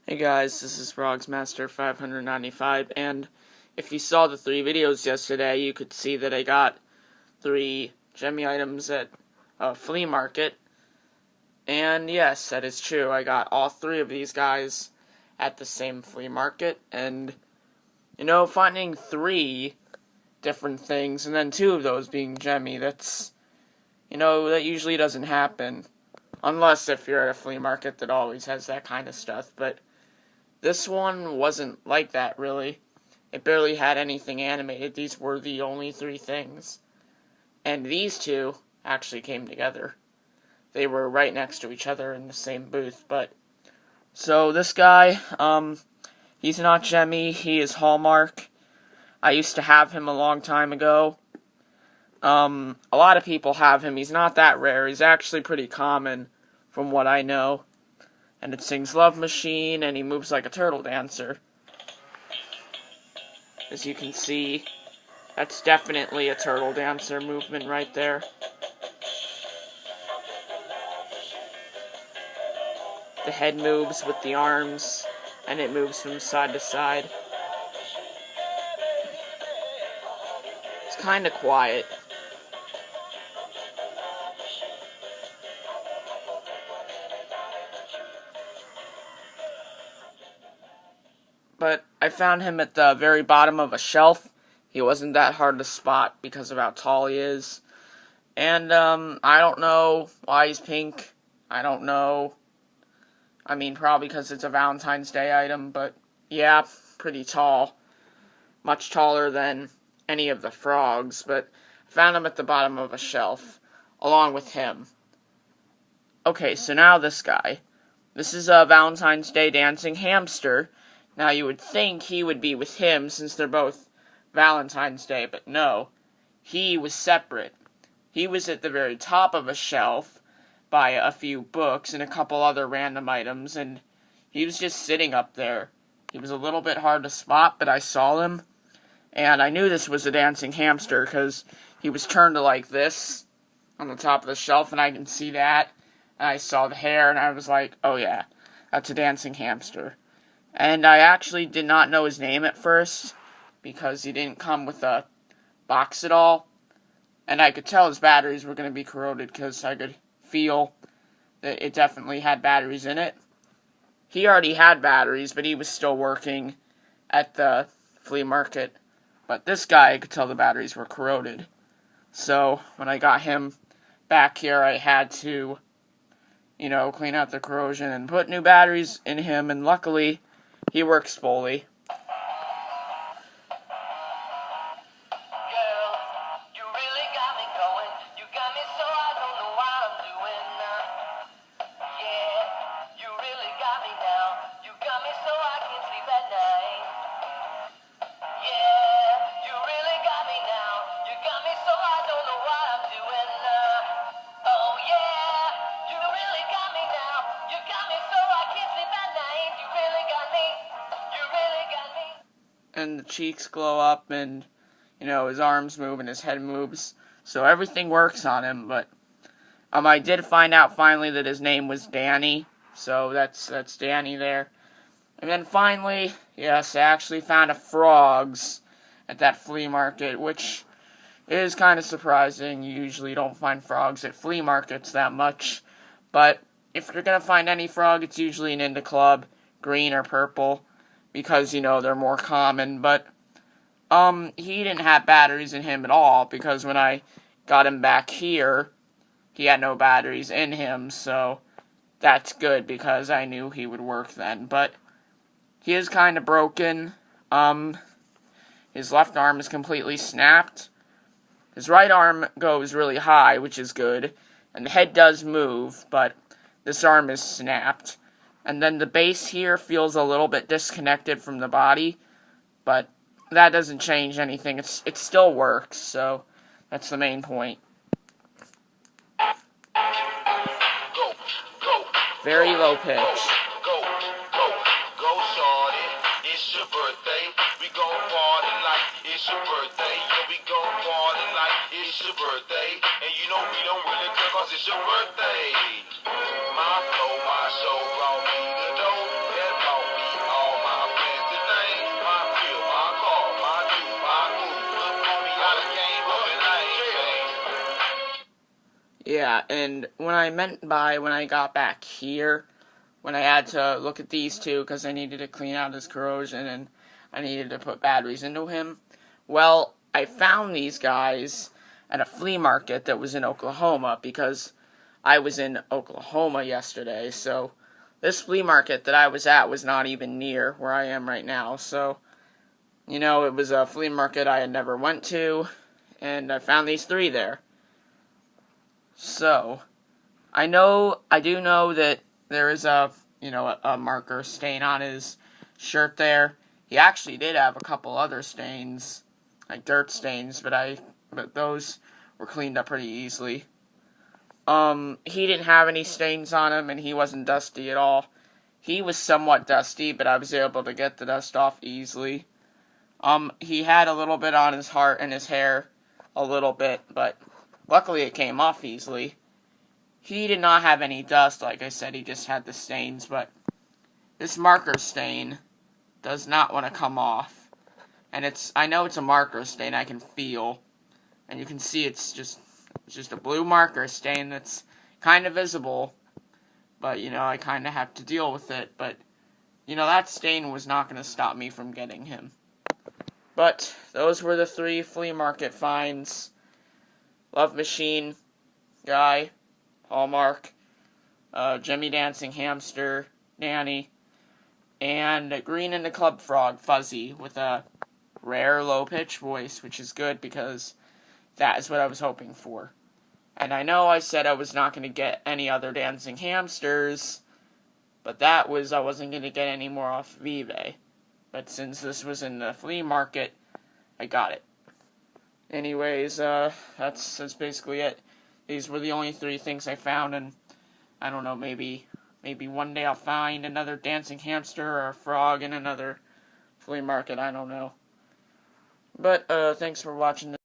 Hey guys, this is Frogsmaster 595, and if you saw the 3 videos yesterday, you could see that I got 3 Gemmy items at a flea market. And yes, that is true, I got all 3 of these guys at the same flea market, and, finding 3 different things, and then 2 of those being Gemmy, that usually doesn't happen. Unless if you're at a flea market that always has that kind of stuff, but this one wasn't like that, really. It barely had anything animated. These were the only 3 things. And these 2 actually came together. They were right next to each other in the same booth, but... So, this guy, he's not Gemmy, he is Hallmark. I used to have him a long time ago. A lot of people have him. He's not that rare. He's actually pretty common, from what I know. And it sings Love Machine, and he moves like a turtle dancer. As you can see, that's definitely a turtle dancer movement right there. The head moves with the arms, and it moves from side to side. It's kind of quiet. But I found him at the very bottom of a shelf. He wasn't that hard to spot because of how tall he is. And, I don't know why he's pink. I don't know. I mean, probably because it's a Valentine's Day item, but yeah, pretty tall. Much taller than any of the frogs, but I found him at the bottom of a shelf, along with him. Okay, so now this guy. This is a Valentine's Day dancing hamster. Now, you would think he would be with him since they're both Valentine's Day, but no. He was separate. He was at the very top of a shelf by a few books and a couple other random items, and he was just sitting up there. He was a little bit hard to spot, but I saw him, and I knew this was a dancing hamster because he was turned to like this on the top of the shelf, and I can see that. And I saw the hair, and I was like, oh yeah, that's a dancing hamster. And I actually did not know his name at first, because he didn't come with a box at all. And I could tell his batteries were going to be corroded, because I could feel that it definitely had batteries in it. He already had batteries, but he was still working at the flea market. But this guy, I could tell the batteries were corroded. So, when I got him back here, I had to, clean out the corrosion and put new batteries in him, and luckily, he works fully. And the cheeks glow up, and, his arms move and his head moves. So everything works on him, but, I did find out finally that his name was Danny. So that's Danny there. And then finally, yes, I actually found a frogs at that flea market, which is kind of surprising. You usually don't find frogs at flea markets that much. But if you're going to find any frog, it's usually an Indy Club, green or purple, because, they're more common. But, he didn't have batteries in him at all, because when I got him back here, he had no batteries in him, so that's good, because I knew he would work then. But he is kind of broken. His left arm is completely snapped. His right arm goes really high, which is good, and the head does move, but this arm is snapped. And then the base here feels a little bit disconnected from the body, but that doesn't change anything. It still works, so that's the main point. Very low pitch. Go, shorty. It's your birthday. We gon' party like it's your birthday. Yeah, we gon' party like it's your birthday. And we don't really care 'cause it's your birthday. My flow, my show brought me the dough. That brought me Yeah, and when I got back here, when I had to look at these two because I needed to clean out his corrosion and I needed to put batteries into him, well, I found these guys at a flea market that was in Oklahoma because I was in Oklahoma yesterday, so this flea market that I was at was not even near where I am right now, so, it was a flea market I had never went to, and I found these three there. So, I do know that there is a marker stain on his shirt there. He actually did have a couple other stains, like dirt stains, but those were cleaned up pretty easily. He didn't have any stains on him, and he wasn't dusty at all. He was somewhat dusty, but I was able to get the dust off easily. He had a little bit on his heart and his hair, a little bit, but luckily it came off easily. He did not have any dust, like I said, he just had the stains, but this marker stain does not want to come off. And I know it's a marker stain, I can feel. And you can see it's just a blue marker stain that's kind of visible. But, I kind of have to deal with it. But, that stain was not going to stop me from getting him. But, those were the 3 flea market finds. Love Machine, Guy, Hallmark, Jimmy Dancing Hamster, Nanny, and Green and the Club Frog, Fuzzy, with a rare low-pitch voice, which is good because that is what I was hoping for. And I know I said I was not going to get any other dancing hamsters, but I wasn't going to get any more off of eBay. But since this was in the flea market, I got it. Anyways, that's basically it. These were the only 3 things I found, and I don't know, maybe one day I'll find another dancing hamster or a frog in another flea market, I don't know. But, thanks for watching this.